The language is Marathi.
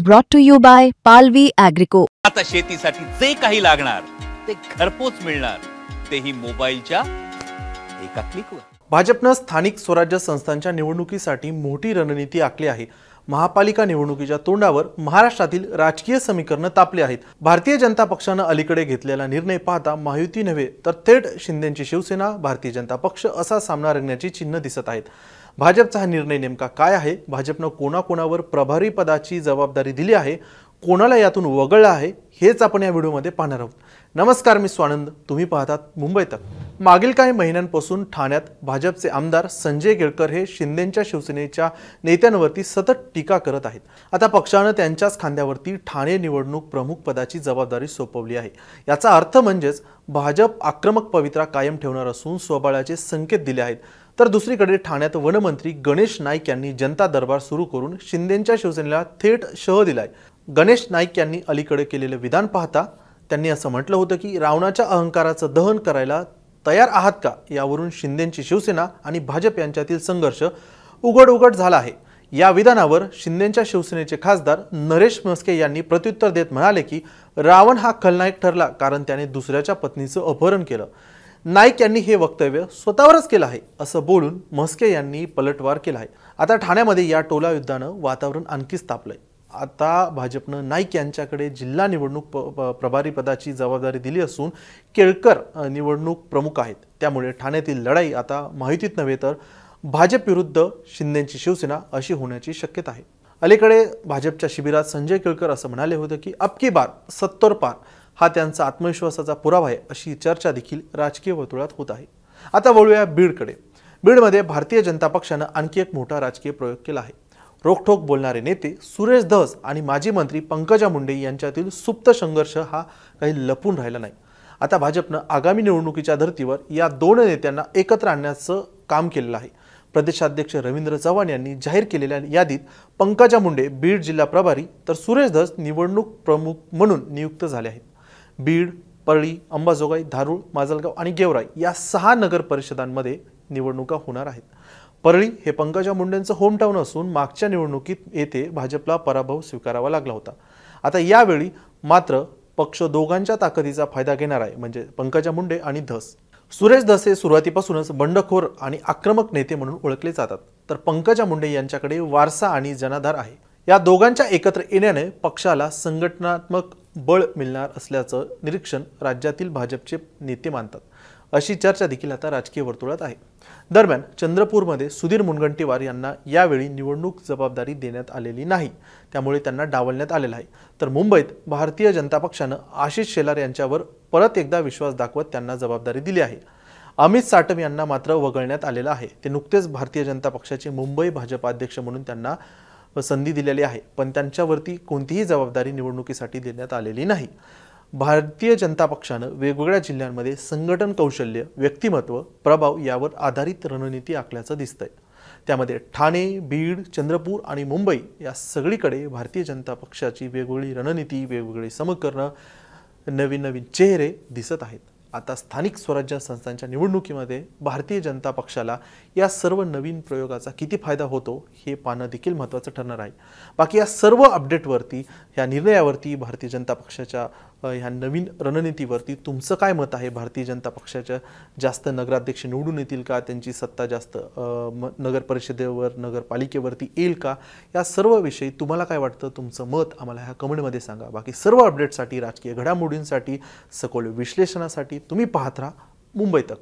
Brought to you by Palvi Agrico. आता शेतीसाठी जे काही लागणार ते घरपोच मिळणार, तेही मोबाईलच्या एका क्लिकवर। भाजपने स्थानिक स्वराज्य संस्थांच्या निवडणुकीसाठी मोठी रणनीती आखली आहे। महापालिका निवडणुकीच्या तोंडावर महाराष्ट्रातील राजकीय समीकरण तापले आहेत। भारतीय जनता पक्षाने अलीकडे घेतलेला निर्णय पाहता महायुती नव्हे तर थेट शिंदेची शिवसेना भारतीय जनता पक्ष असा सामना रंगण्याची चिन्ह दिसत आहेत। भाजपचा हा निर्णय नेमका काय आहे, भाजपने कोणाकोणावर प्रभारी पदाची जबाबदारी दिली आहे, कोणाला यातून वगळलं आहे, हेच आपण या व्हिडिओमध्ये पाहणार आहोत। नमस्कार, मी स्वानंद, तुम्ही पाहतात मुंबई तक। मागील काही महिन्यांपासून ठाण्यात भाजपचे आमदार संजय केळकर हे शिंदेच्या शिवसेनेच्या नेत्यांवरती सतत टीका करत आहेत। आता पक्षाने त्यांच्याच खांद्यावरती ठाणे निवडणूक प्रमुख पदाची जबाबदारी सोपवली आहे। याचा अर्थ म्हणजेच भाजप आक्रमक पवित्रा कायम ठेवणार असून स्वबळाचे संकेत दिले आहेत। तर दुसरीकडे ठाण्यात वनमंत्री गणेश नाईक यांनी जनता दरबार सुरू करून शिंदेच्या शिवसेनेला थेट शह दिलाय। गणेश नाईक यांनी अलीकडे केलेले विधान पाहता त्यांनी असं म्हटलं होतं की रावणाच्या अहंकाराचं दहन करायला तयार आहात का, यावरून शिंदेची शिवसेना आणि भाजप यांच्यातील संघर्ष उघड झाला आहे। या विधानावर शिंदेच्या शिवसेनेचे खासदार नरेश म्हस्के यांनी प्रत्युत्तर देत म्हणाले की रावण हा खलनायक ठरला कारण त्याने दुसऱ्याच्या पत्नीचं अपहरण केलं। नाईक यांनी हे वक्तव्य स्वतःवरच केलं आहे असं बोलून म्हस्के यांनी पलटवार केला आहे। आता ठाण्यामध्ये या टोला युद्धानं वातावरण आणखीच तापलंय। आता भाजपने नाईक यांच्याकडे जिल्हा निवडणूक प्रभारी पदाची जबाबदारी दिली असून केळकर निवडणूक प्रमुख आहेत। त्यामुळे ठाण्यातील लढाई आता महायुतीत नव्हे तर भाजप विरुद्ध शिंदेची शिवसेना अशी होण्याची शक्यता आहे। अलीकडे भाजपच्या शिबिरात संजय केळकर असं म्हणाले होते की अब की बार 70 पार हा त्यांचा आत्मविश्वासाचा पुरावा आहे, अशी चर्चा देखील राजकीय वर्तुळात होत आहे। आता वळूया बीडकडे। बीडमध्ये भारतीय जनता पक्षाने आणखी एक मोठा राजकीय प्रयोग केला आहे। रोखठोक बोलणारे नेते सुरेश धस आणि माजी मंत्री पंकजा मुंडे यांच्यातील सुप्त संघर्ष हा काही लपून राहिला नाही। आता भाजपने आगामी निवडणुकीच्या धर्तीवर या दोन नेत्यांना एकत्र आणण्याचं काम केलेलं आहे। प्रदेशाध्यक्ष रवींद्र चव्हाण यांनी जाहीर केलेल्या यादीत पंकजा मुंडे बीड जिल्हा प्रभारी तर सुरेश धस निवडणूक प्रमुख म्हणून नियुक्त झाले आहेत। बीड, परळी, अंबाजोगाई, धारूळ, माजलगाव आणि गेवराई या 6 नगर परिषदांमध्ये निवडणुका होणार आहेत। परळी हे पंकजा मुंडेंचं होमटाऊन असून मागच्या निवडणुकीत येथे भाजपला पराभव स्वीकारावा लागला होता। आता यावेळी मात्र पक्ष दोघांच्या ताकदीचा फायदा घेणार आहे, म्हणजे पंकजा मुंडे आणि धस। सुरेश धस हे सुरुवातीपासूनच बंडखोर आणि आक्रमक नेते म्हणून ओळखले जातात, तर पंकजा मुंडे यांच्याकडे वारसा आणि जनाधार आहे। या दोघांच्या एकत्र येण्याने पक्षाला संघटनात्मक बळ मिळणार असल्याचं निरीक्षण राज्यातील भाजपचे नेते मानतात, अशी चर्चा देखील आता राजकीय वर्तुळात आहे। दरम्यान चंद्रपूरमध्ये सुधीर मुनगंटीवार यांना यावेळी निवडणूक जबाबदारी देण्यात आलेली नाही, त्यामुळे त्यांना डावलण्यात आलेलं आहे। तर मुंबईत भारतीय जनता पक्षाने आशिष शेलार यांच्यावर परत एकदा विश्वास दाखवत त्यांना जबाबदारी दिली आहे। अमित साटम यांना मात्र वगळण्यात आलेलं आहे। ते नुकतेच भारतीय जनता पक्षाचे मुंबई भाजप अध्यक्ष म्हणून त्यांना संधी दिलेली आहे, पण त्यांच्यावरती कोणतीही जबाबदारी निवडणुकीसाठी देण्यात आलेली नाही। भारतीय जनता पक्षाने वेगवेगळ्या जिल्ह्यांमध्ये संघटन कौशल्य, व्यक्तिमत्व, प्रभाव यावर आधारित रणनीती आखल्याचं दिसतंय। त्यामध्ये ठाणे, बीड, चंद्रपूर आणि मुंबई या सगळीकडे भारतीय जनता पक्षाची वेगवेगळी रणनीती, वेगवेगळी समीकरणं, नवीन चेहरे दिसत आहेत। आता स्थानिक स्वराज्य संस्थांच्या निवडणुकीमध्ये भारतीय जनता पक्षाला या सर्व नवीन प्रयोगाचा किती फायदा होतो हे पाहणं देखील महत्त्वाचं ठरणार आहे। बाकी या सर्व अपडेटवरती, या निर्णयावरती, भारतीय जनता पक्षाच्या ह्या नवीन रणनीतीवरती तुमचं काय मत आहे? भारतीय जनता पक्षाच्या जास्त नगराध्यक्ष निवडून येतील का? त्यांची सत्ता जास्त नगर परिषदेवर, नगरपालिकेवरती येईल का? या सर्व विषयी तुम्हाला काय वाटतं? तुमचं मत आम्हाला ह्या कमेंटमध्ये सांगा। बाकी सर्व अपडेटसाठी, राजकीय घडामोडींसाठी, सखोल विश्लेषणासाठी तुम्ही पाहत राहा मुंबई तक।